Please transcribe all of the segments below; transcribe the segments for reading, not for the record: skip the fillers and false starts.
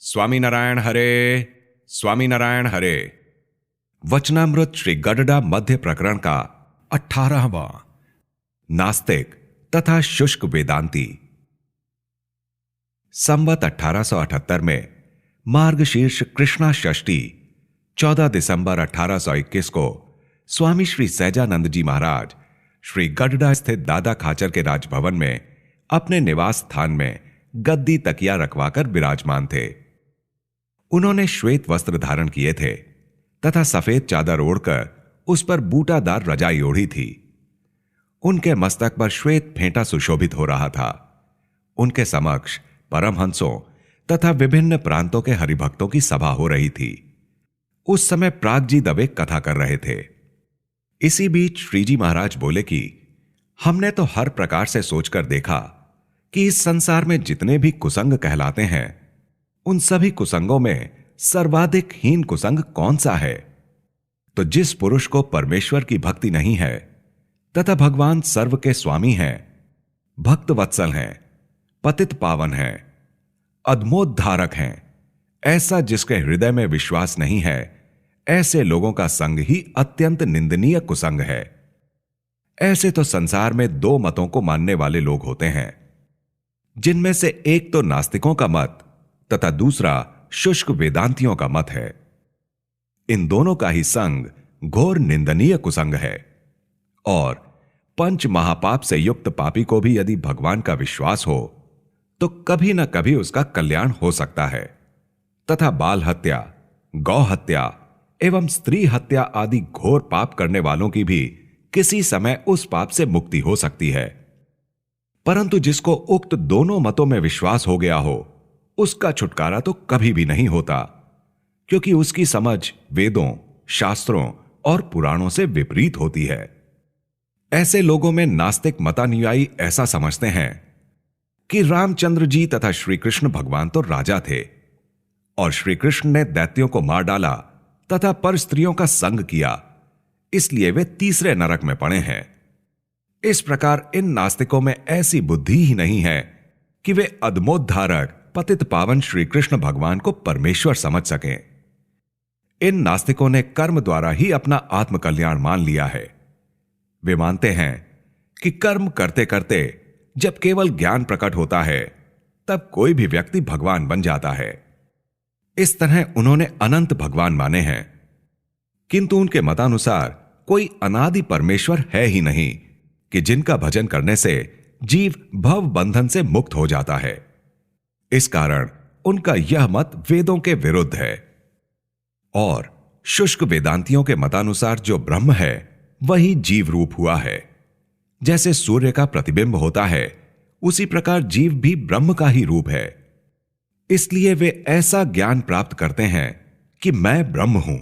स्वामीनारायण हरे, स्वामीनारायण हरे। वचनामृत श्री गडडा मध्य प्रकरण का 18वां। नास्तिक तथा शुष्क वेदांती। संवत 1878 में मार्गशीर्ष कृष्णा षष्ठी 14 दिसंबर 1821 को स्वामी श्री सहजानंद जी महाराज श्री गडडा स्थित दादा खाचर के राजभवन में अपने निवास स्थान में गद्दी तकिया रखवाकर विराजमान थे। उन्होंने श्वेत वस्त्र धारण किए थे तथा सफेद चादर ओढ़कर उस पर बूटादार रजाई ओढ़ी थी। उनके मस्तक पर श्वेत फेंटा सुशोभित हो रहा था। उनके समक्ष परमहंसों तथा विभिन्न प्रांतों के हरिभक्तों की सभा हो रही थी। उस समय प्राग जी दबे कथा कर रहे थे। इसी बीच श्रीजी महाराज बोले कि हमने तो हर प्रकार से सोचकर देखा कि इस संसार में जितने भी कुसंग कहलाते हैं उन सभी कुसंगों में सर्वाधिक हीन कुसंग कौन सा है? तो जिस पुरुष को परमेश्वर की भक्ति नहीं है तथा भगवान सर्व के स्वामी हैं, भक्त वत्सल हैं, पतित पावन हैं, अधमोद्धारक हैं, ऐसा जिसके हृदय में विश्वास नहीं है, ऐसे लोगों का संग ही अत्यंत निंदनीय कुसंग है। ऐसे तो संसार में दो मतों को मानने वाले लोग होते हैं, जिनमें से एक तो नास्तिकों का मत तथा दूसरा शुष्क वेदांतियों का मत है। इन दोनों का ही संग घोर निंदनीय कुसंग है। और पंच महापाप से युक्त पापी को भी यदि भगवान का विश्वास हो तो कभी न कभी उसका कल्याण हो सकता है तथा बाल हत्या, गौ हत्या एवं स्त्री हत्या आदि घोर पाप करने वालों की भी किसी समय उस पाप से मुक्ति हो सकती है। परंतु जिसको उक्त दोनों मतों में विश्वास हो गया हो उसका छुटकारा तो कभी भी नहीं होता, क्योंकि उसकी समझ वेदों, शास्त्रों और पुराणों से विपरीत होती है। ऐसे लोगों में नास्तिक मतानुयायी ऐसा समझते हैं कि रामचंद्र जी तथा श्री कृष्ण भगवान तो राजा थे और श्री कृष्ण ने दैत्यों को मार डाला तथा पर स्त्रियों का संग किया, इसलिए वे तीसरे नरक में पड़े हैं। इस प्रकार इन नास्तिकों में ऐसी बुद्धि ही नहीं है कि वे अधमोद्धारक पतित पावन श्री कृष्ण भगवान को परमेश्वर समझ सकें। इन नास्तिकों ने कर्म द्वारा ही अपना आत्मकल्याण मान लिया है। वे मानते हैं कि कर्म करते करते जब केवल ज्ञान प्रकट होता है तब कोई भी व्यक्ति भगवान बन जाता है। इस तरह उन्होंने अनंत भगवान माने हैं, किंतु उनके मतानुसार कोई अनादि परमेश्वर है ही नहीं कि जिनका भजन करने से जीव भव बंधन से मुक्त हो जाता है। इस कारण उनका यह मत वेदों के विरुद्ध है। और शुष्क वेदांतियों के मतानुसार जो ब्रह्म है वही जीव रूप हुआ है। जैसे सूर्य का प्रतिबिंब होता है उसी प्रकार जीव भी ब्रह्म का ही रूप है। इसलिए वे ऐसा ज्ञान प्राप्त करते हैं कि मैं ब्रह्म हूं,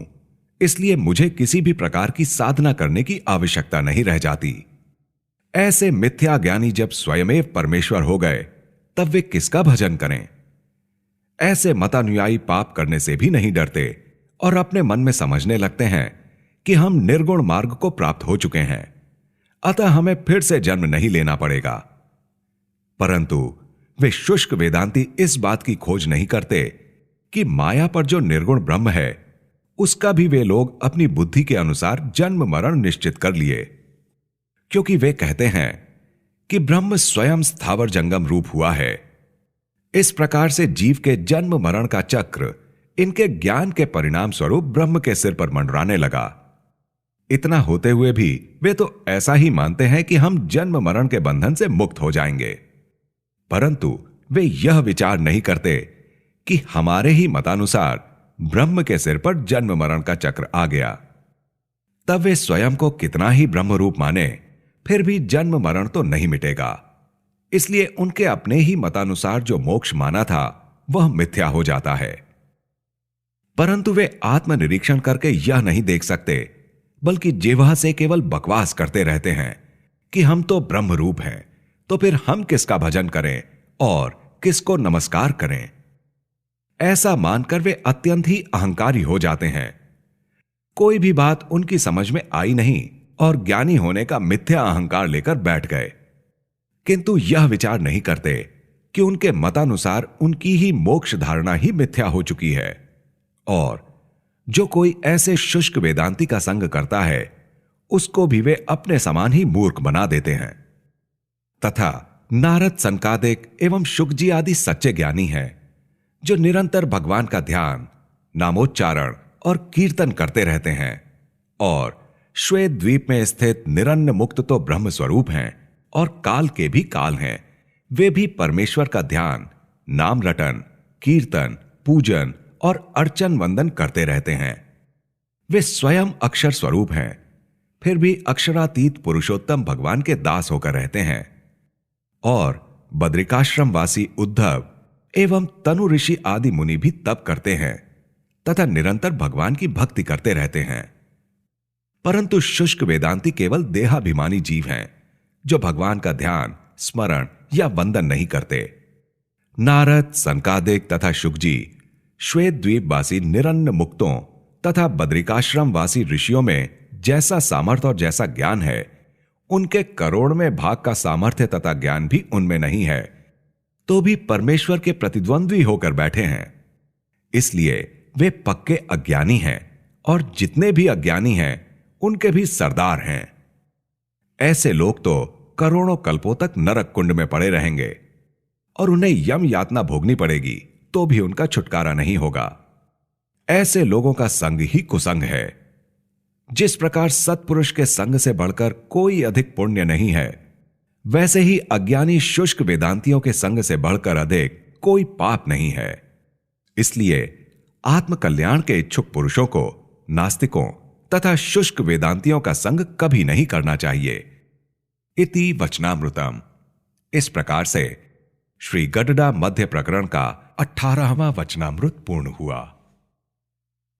इसलिए मुझे किसी भी प्रकार की साधना करने की आवश्यकता नहीं रह जाती। ऐसे मिथ्या ज्ञानी जब स्वयमेव परमेश्वर हो गए तब वे किसका भजन करें? ऐसे मतानुयायी पाप करने से भी नहीं डरते और अपने मन में समझने लगते हैं कि हम निर्गुण मार्ग को प्राप्त हो चुके हैं, अतः हमें फिर से जन्म नहीं लेना पड़ेगा। परंतु वे शुष्क वेदांती इस बात की खोज नहीं करते कि माया पर जो निर्गुण ब्रह्म है उसका भी वे लोग अपनी बुद्धि के अनुसार जन्म मरण निश्चित कर लिए, क्योंकि वे कहते हैं कि ब्रह्म स्वयं स्थावर जंगम रूप हुआ है। इस प्रकार से जीव के जन्म मरण का चक्र इनके ज्ञान के परिणाम स्वरूप ब्रह्म के सिर पर मंडराने लगा। इतना होते हुए भी वे तो ऐसा ही मानते हैं कि हम जन्म मरण के बंधन से मुक्त हो जाएंगे, परंतु वे यह विचार नहीं करते कि हमारे ही मतानुसार ब्रह्म के सिर पर जन्म मरण का चक्र आ गया। तब वे स्वयं को कितना ही ब्रह्म रूप माने फिर भी जन्म मरण तो नहीं मिटेगा। इसलिए उनके अपने ही मतानुसार जो मोक्ष माना था वह मिथ्या हो जाता है। परंतु वे आत्मनिरीक्षण करके यह नहीं देख सकते, बल्कि जिह्वा से केवल बकवास करते रहते हैं कि हम तो ब्रह्म रूप हैं, तो फिर हम किसका भजन करें और किसको नमस्कार करें? ऐसा मानकर वे अत्यंत ही अहंकारी हो जाते हैं। कोई भी बात उनकी समझ में आई नहीं और ज्ञानी होने का मिथ्या अहंकार लेकर बैठ गए, किंतु यह विचार नहीं करते कि उनके मतानुसार उनकी ही मोक्ष धारणा ही मिथ्या हो चुकी है, और जो कोई ऐसे शुष्क वेदांती का संग करता है उसको भी वे अपने समान ही मूर्ख बना देते हैं। तथा नारद, सनकादिक एवं शुकजी आदि सच्चे ज्ञानी हैं जो निरंतर भगवान का ध्यान, नामोच्चारण और कीर्तन करते रहते हैं, और श्वेत द्वीप में स्थित निरन्न मुक्त तो ब्रह्म स्वरूप हैं और काल के भी काल हैं। वे भी परमेश्वर का ध्यान, नाम रटन, कीर्तन, पूजन और अर्चन वंदन करते रहते हैं। वे स्वयं अक्षर स्वरूप हैं, फिर भी अक्षरातीत पुरुषोत्तम भगवान के दास होकर रहते हैं। और बद्रिकाश्रम वासी उद्धव एवं तनु ऋषि आदि मुनि भी तप करते हैं तथा निरंतर भगवान की भक्ति करते रहते हैं। परंतु शुष्क वेदांती केवल देहाभिमानी जीव हैं जो भगवान का ध्यान, स्मरण या वंदन नहीं करते। नारद, सनकादिक तथा शुकजी श्वेत द्वीपवासी निरन्न मुक्तों तथा बद्रिकाश्रम वासी ऋषियों में जैसा सामर्थ्य और जैसा ज्ञान है, उनके करोड़ में भाग का सामर्थ्य तथा ज्ञान भी उनमें नहीं है, तो भी परमेश्वर के प्रतिद्वंद्वी होकर बैठे हैं। इसलिए वे पक्के अज्ञानी हैं, और जितने भी अज्ञानी हैं उनके भी सरदार हैं। ऐसे लोग तो करोड़ों कल्पों तक नरक कुंड में पड़े रहेंगे और उन्हें यम यातना भोगनी पड़ेगी, तो भी उनका छुटकारा नहीं होगा। ऐसे लोगों का संग ही कुसंग है। जिस प्रकार सत्पुरुष के संग से बढ़कर कोई अधिक पुण्य नहीं है, वैसे ही अज्ञानी शुष्क वेदांतियों के संग से बढ़कर अधिक कोई पाप नहीं है। इसलिए आत्मकल्याण के इच्छुक पुरुषों को नास्तिकों तथा शुष्क वेदांतियों का संग कभी नहीं करना चाहिए। इति वचनामृतम। इस प्रकार से श्री गडडा मध्य प्रकरण का 18वां वचनामृत पूर्ण हुआ।